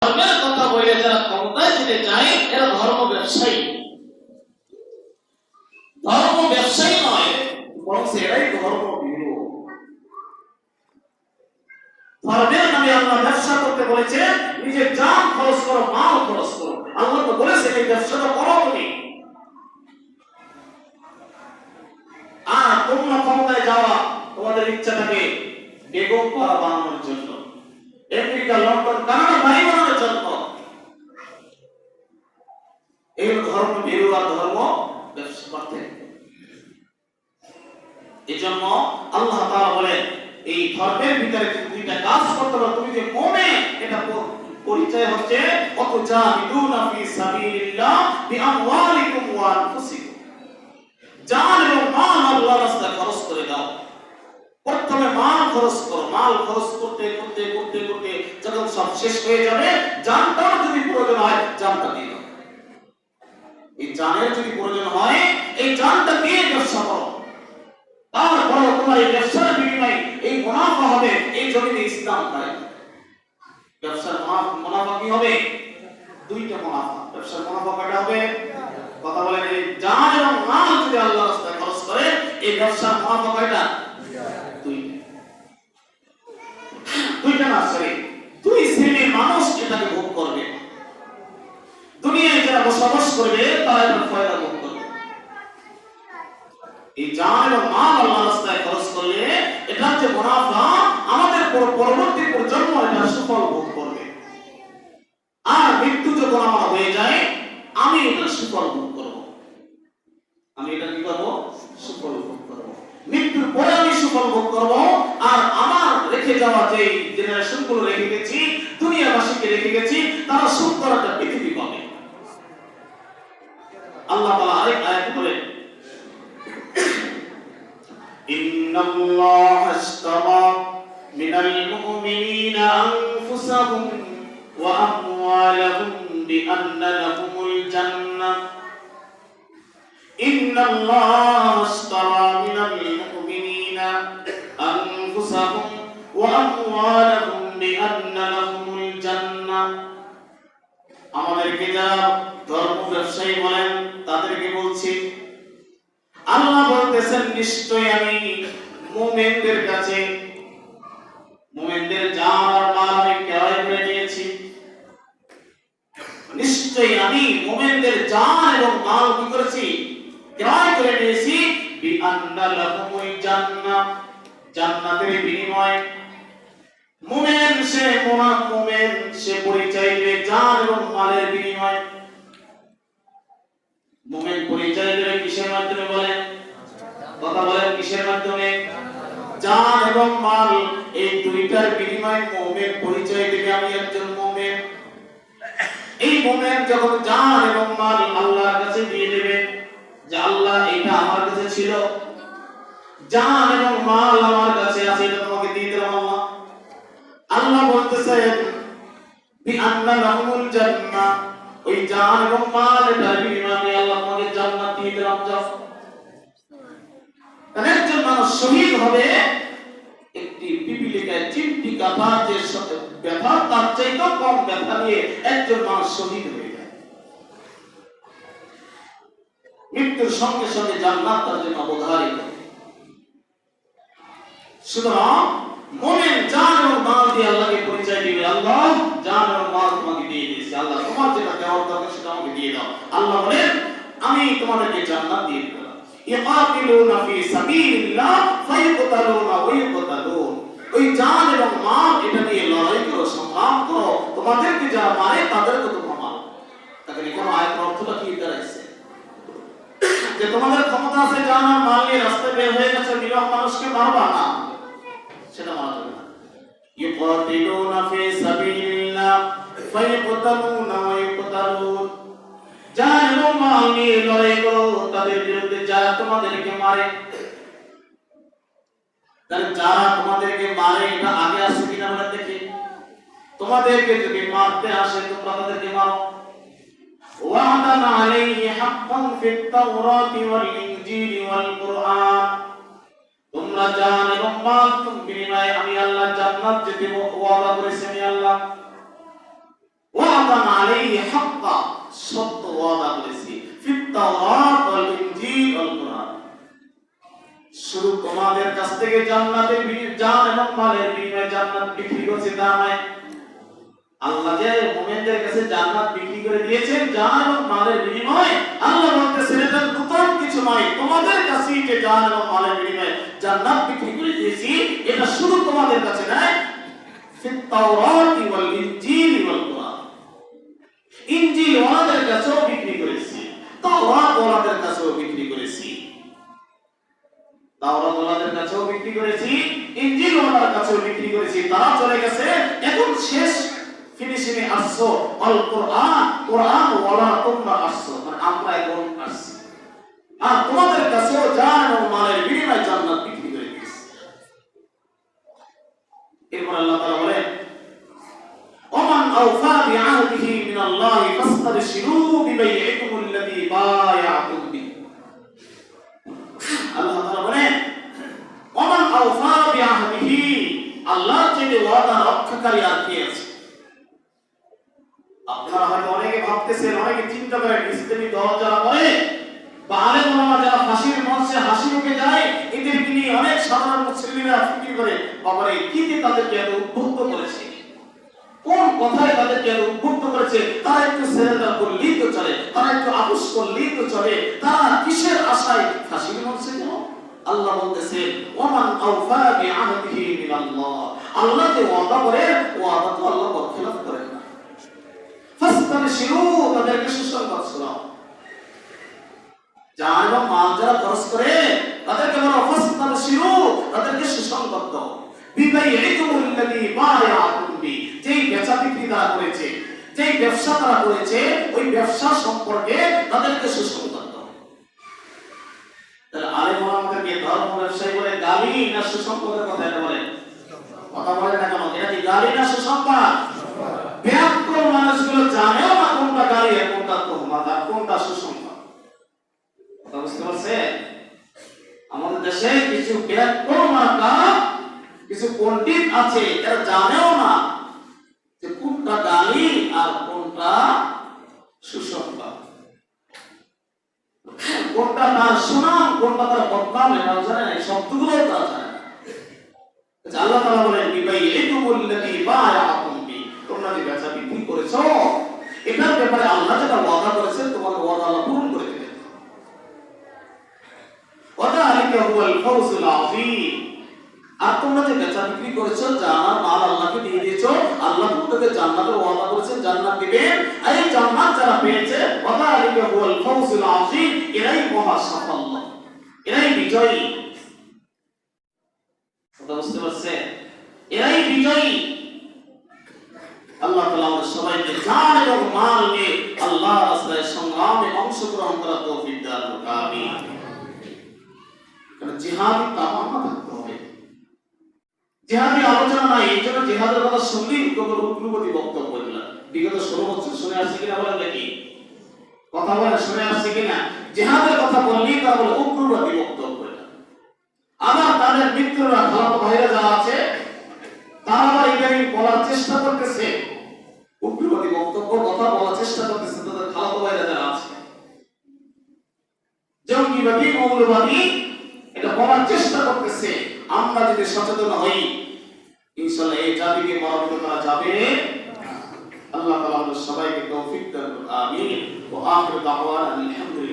ধর্মের কথা বলে যারা ক্ষমতায় যেতে চায় এরা ধর্ম ব্যবসায়ী। ধর্ম ব্যবসায়ী নয়, বরং এরাই ধর্ম বিরোধী। ধর্মের নামে আল্লাহ ব্যবসা করতে বলেছে, নিজের জান খরচ করো, মাল খরচ করো। আল্লাহ তো বলেছে এই ব্যবসাটা করো তুমি। আর তোমরা ক্ষমতায় যাওয়া তোমাদের ইচ্ছাটাকে বেগম পাড়া বানানোর জন্য, আমেরিকা, লন্ডন, কানাডা বাড়ি বানানোর জন্য। এই ধর্ম বিরোধী ধর্ম ব্যবসা করতে। এই জন্য আল্লাহ তাআলা বলেন এই ধর্মের ভিতরে দুইটা কাজ করতে হবে। তুমি যে মুমিন, এটা পরিচয় হচ্ছে অতুজাহিদুনা ফি সাবিলিল্লাহ বিআমওয়ালিকুম ওয়া আনফুসিকুম। জান এবং মাল আল্লাহর রাস্তায় খরচ করে দাও। প্রথমে মাল খরচ করো। মাল খরচ করতে করতে করতে করতে যখন সব শেষ হয়ে যাবে, জানটাও যদি প্রয়োজন হয় জানটা দিয়ে দাও। এই জানের যদি প্রয়োজন হয় এই জানটা দিয়ে ব্যবসা করো। তারপরে তোমার এই ব্যবসার বিনিময়ে এই মুনাফা হবে। এই জমিনে ইসলাম পায়। ব্যবসার মুনাফা কি হবে? দুইটা মুনাফা। ব্যবসার মুনাফা কয়টা হবে? কথা বলেন, এই জান এবং মাল যদি আল্লাহর রাস্তায় খরচ করে এই ব্যবসার মুনাফা কয়টা? দুইটা না, সরি, দুই শ্রেণীর মানুষ এটাকে ভোগ করবে। দুনিয়ায় যারা বসবাস করবে তারা এটার ফায়দা ভোগ করবে। এই জান এবং মাল আল্লাহর রাস্তায় খরচ করলে এটা যে মুনাফা, আমাদের পরবর্তী প্রজন্ম এটা সুফল ভোগ করবে। আর মৃত্যু যখন আমার হয়ে যায়, আমি এটা সুফল ভোগ করব। আমি এটা কি করব? সুফল ভোগ করব। মৃত্যুর পরে আমি সুফল ভোগ করব। আর আমার রেখে যাওয়া যে জেনারেশন গুলো রেখে গেছি, দুনিয়াবাসীকে রেখে গেছি, তারা সুন্দর একটা পৃথিবী পাবে। আল্লাহ তাআলা আরেক আয়াতে বলেন, ইন্নাল্লাহা আশতারা মিনাল মুমিনিনা আনফুসাহুম ওয়া আমওয়ালাহুম বিআন্না লাহুমুল জান্নাহ। ইন্নাল্লাহা আশতারা মিনাল মুমিনিনা আনফুসাহুম ওয়া আমওয়ালাহুম বিআন্না লাহুমুল জান্নাহ। আমাদেরকে যারা ধর্ম ব্যবসায়ী বলেন তাদেরকে বলছি, আল্লাহ বলতেছেন নিশ্চয়ই আমি মুমিনদের কাছে মুমিনদের জান আর মাল আমি ক্রয় করে নিয়েছি। নিশ্চয়ই আমি মুমিনদের জান এবং মাল কি করেছি? ক্রয় করে নিয়েছি। বিআন্না লাহুমুল জান্নাহ, জান্নাতের বিনিময়ে। মুমিন সে পরিচয় দেবে জান এবং মালের বিনিময়ে। মুমিন পরিচয় দেবে কিসের মাধ্যমে বলেন? কথা বলেন, কিসের মাধ্যমে? জান এবং মাল, এই দুইটার বিনিময়ে মুমিন পরিচয় দেবে আমি একজন মুমিন। এই মুমিন যখন জান এবং মাল আল্লাহর কাছে দিয়ে দেবে যে আল্লাহ এটা আমার কাছে ছিল, জান এবং মাল আমার কাছে আছে, এটা তোমাকে দিয়ে দিলাম আল্লাহ। আল্লাহ বলতেছেন বিআন্না লাহুমুল জান্নাহ, ওই জান এবং মাল এটার বিনিময়ে আল্লাহ তোমাকে জান্নাত দিয়ে দিলাম। যাও। একজন মানুষ শহীদ হবে একটি পিপিলিকায় চিমটি কাটা যে ব্যথা, তার চাইতেও কম ব্যথা নিয়ে একজন মানুষ শহীদ হয়ে যায়। মৃত্যুর সঙ্গে সঙ্গে জান্নাত তার জন্য অবধারিত। সুতরাং মুমিন জান এবং মাল দিয়ে আল্লাহকে পরিচয় দিবে, আল্লাহ জান এবং মাল তোমাকে দিয়ে দিয়েছি, আল্লাহ তোমার যেটা দেওয়ার দরকার সেটা আমাকে দিয়ে দাও। আল্লাহ বলেন আমি তোমাদেরকে জান্নাত দিয়ে দিলাম। ইয়াকাতিলুনা ফি সাবিলিল্লাহ ফায়াকতালুনা ওয়া ইউকতালুন। ওই জান এবং মাল এটা নিয়ে লড়াই করো, সংগ্রাম করো। তোমাদেরকে যারা মারে তাদেরকে তোমরা মারো। তাহলে এখানে আয়াতের অর্থটা কি দাঁড়াইছে? যে তোমাদের ক্ষমতা আছে জান আর মাল নিয়ে রাস্তায় বের হয়ে গেছে, নিরীহ মানুষকে মারবা না, সেটা মারা যাবে না। ইউকাতিলুনা ফি সাবিলিল্লাহ ফায়াকতালুনা ওয়া ইউকতালুন। জান এবং মাল নিয়ে লড়াই করো তাদের বিরুদ্ধে যারা তোমাদেরকে মারে। তাহলে যারা তোমাদেরকে মারে এটা আগে আসে কিনা আমরা দেখি। তোমাদেরকে যদি মারতে আসে তোমরা তাদেরকে মারো। ওয়াদানা আলাইহি হাক্কান ফিত তাওরাতি ওয়াল ইনজিলি ওয়াল কুরআন। তোমরা জান এবং মাল বিনিময়ে আমি আল্লাহ জান্নাত যে দেব ওয়াদা করেছি আমি আল্লাহ। ওয়াদান আলাইহি হাক্কা, সত্য ওয়াদা করেছি, ফিত তাওরাত ওয়াল ইনজিল ওয়াল কুরআন। শুধু তোমাদের কাছ থেকে জান্নাতের জান এবং মালের বিনিময়ে জান্নাত বিক্রি করছে তা নয়। আল্লাহ যে মুমিনদের কাছে জান্নাত বিক্রি করে দিয়েছেন জান এবং মালের বিনিময়ে, আল্লাহ বলতেছেন এটা নতুন কিছু নয়, তোমাদের কাছেই যে জান এবং মালের বিনিময়ে জান্নাত বিক্রি করে দিয়েছি এটা শুধু তোমাদের কাছে নয়, ফিত তাওরাত ওয়াল ইনজিল ওয়াল কুরআন, ইনজিল ওয়ালাদের কাছেও বিক্রি করেছি, তাওরাত ওয়ালাদের কাছেও বিক্রি করেছি, তাওরাত ওয়ালাদের কাছেও বিক্রি করেছি, ইনজিল ওয়ালাদের কাছেও বিক্রি করেছি। তারা চলে গেছে, এখন শেষ ফিনিশিং এ আসছো আল কোরআন, কোরআন ওয়ালা তোমরা আসছো, মানে আমরা এখন আসছি, আর তোমাদের কাছেও জান ও মালের বিনিময়ে জান্নাত বিক্রি করে দিয়েছি। এরপর আল্লাহ তাআলা বলেন ওমান আওফা বিআহদিহি মিনাল্লাহি ফাসতাবশিরু বিবাইইকুমুল্লাযী বায়াতুম বিহি। আল্লাহ তাআলা বলেন ওমান আওফা বিআহদিহি, আল্লাহর যে ওয়াদা রক্ষাকারী আর কে আছে? আপনারা হয়তো অনেকে ভাবতেছেন, অনেকে চিন্তা করেন ইসলামী দল যারা করে বা আলেম ওলামা যারা ফাঁসির মঞ্চে হাসি মুখে যায়, এদেরকে নিয়ে অনেক সাধারণ মুসলিমরা ফিকির করে বাবারে কি দিয়ে তাদেরকে এত উদ্বুদ্ধ করেছে, কোন কথায় তাদেরকে এত উদ্বুদ্ধ করেছে, তারা একটু সেরেন্ডার করলেই তো চলে, তারা একটু আপোষ করলেই তো চলে, তারা কিসের আশায় ফাঁসির মঞ্চে গেল? আল্লাহ বলতেছে ওমান আওফা বিআহদিহি মিনাল্লাহ, আল্লাহ যে ওয়াদা করে ওয়াদা তো আল্লাহ বরখেলাফ করেন না। ফাসতাবশিরু, তাদেরকে সুসংবাদ শোনাও। জান এবং মাল যারা খরচ করে তাদেরকে বলো ফাসতাবশিরু, তাদেরকে সুসংবাদ দাও। বিবাইইকুমুল্লাযী বায়াতুম বিহি, যেই বেচা বিক্রি তারা করেছে, যেই ব্যবসা তারা করেছে, ওই ব্যবসা সম্পর্কে তাদেরকে সুসংবাদ দাও। তাহলে আলেম ওলামাদেরকে ধর্ম ব্যবসায়ী বলে গালি না সুসংবাদের কথা এটা বলে? কথা বলে না কেন? এটা কি গালি না সুসংবাদ? ব্যাকরণ মানুষগুলো জানেও না কোনটা গালি আর কোনটা তোহমাত আর কোনটা সুসংবাদ। কথা বুঝতে পারছেন? আমাদের দেশে কিছু ব্যাকরণ মার্কা কিছু পণ্ডিত আছে, এরা জানেও না যে কোনটা গালি আর কোনটা সুসংবাদ, কোনটা তার সুনাম কোনটা তার বদনাম, এটাও জানে না, এই শব্দগুলোও তারা জানে না। আল্লাহ তাআলা বলেন বিবাইইকুমুল্লাযী বায়াতুম বিহি, তোমরা যে বেচা বিক্রি করেছো এটার ব্যাপারে আল্লাহ যেটা ওয়াদা করেছেন তোমাদের ওয়াদা আল্লাহ পূরণ করে দিবেন। ওয়াদালিকা হুয়াল ফাওজুল আযীম, আর তোমরা যে বেচা বিক্রি করেছো জান্নাত মাল আল্লাহকে দিয়ে দিয়েছো, আল্লাহ তোমাদেরকে জান্নাতের ওয়াদা করেছেন জান্নাত দিবেন, আর এই জান্নাত যারা পেয়েছে ওয়াদালিকা হুয়াল ফাওজুল আযীম, এরাই মহা সাফল্য, এরাই বিজয়ী। কথা বুঝতে পারছেন? এরাই বিজয়ী। আল্লাহ তাআলা আমাদের সবাইকে জান এবং মাল নিয়ে আল্লাহর রাস্তায় সংগ্রামে অংশগ্রহণ করার তৌফিক দান করুন, আমিন। কারণ জিহাদি তামান্না থাকতে হবে, জিহাদি আলোচনা নাই, এই জন্য জিহাদের কথা শুনলেই কেবল উগ্রবাদী বক্তব্য দিলাম। বিগত 16 বছর শুনে আসছে কিনা বলেন দেখি, কথা বলে শুনে আসছে কিনা? জিহাদের কথা বললেই তারা বলে উগ্রবাদী বক্তব্য। আবার তাদের মিত্ররা খালাতো ভাইরা যারা আছে তারা আবার এটাই বলার চেষ্টা করতেছে, উগ্রবাদী বক্তব্য কথা বলার চেষ্টা করতেছে তাদের খালাতো ভাইরা যারা আছে, জঙ্গিবাদী মৌলবাদী এটা বলার চেষ্টা করতেছে। আমরা যদি সচেতন হই ইনশাআল্লাহ এই জাতিকে পরাজিত করা যাবে। আল্লাহ তাআলা আমাদের সবাইকে তৌফিক দান করুন, আমিন। ওয়া আখিরু দাওয়ানা আলহামদুলিল্লাহ।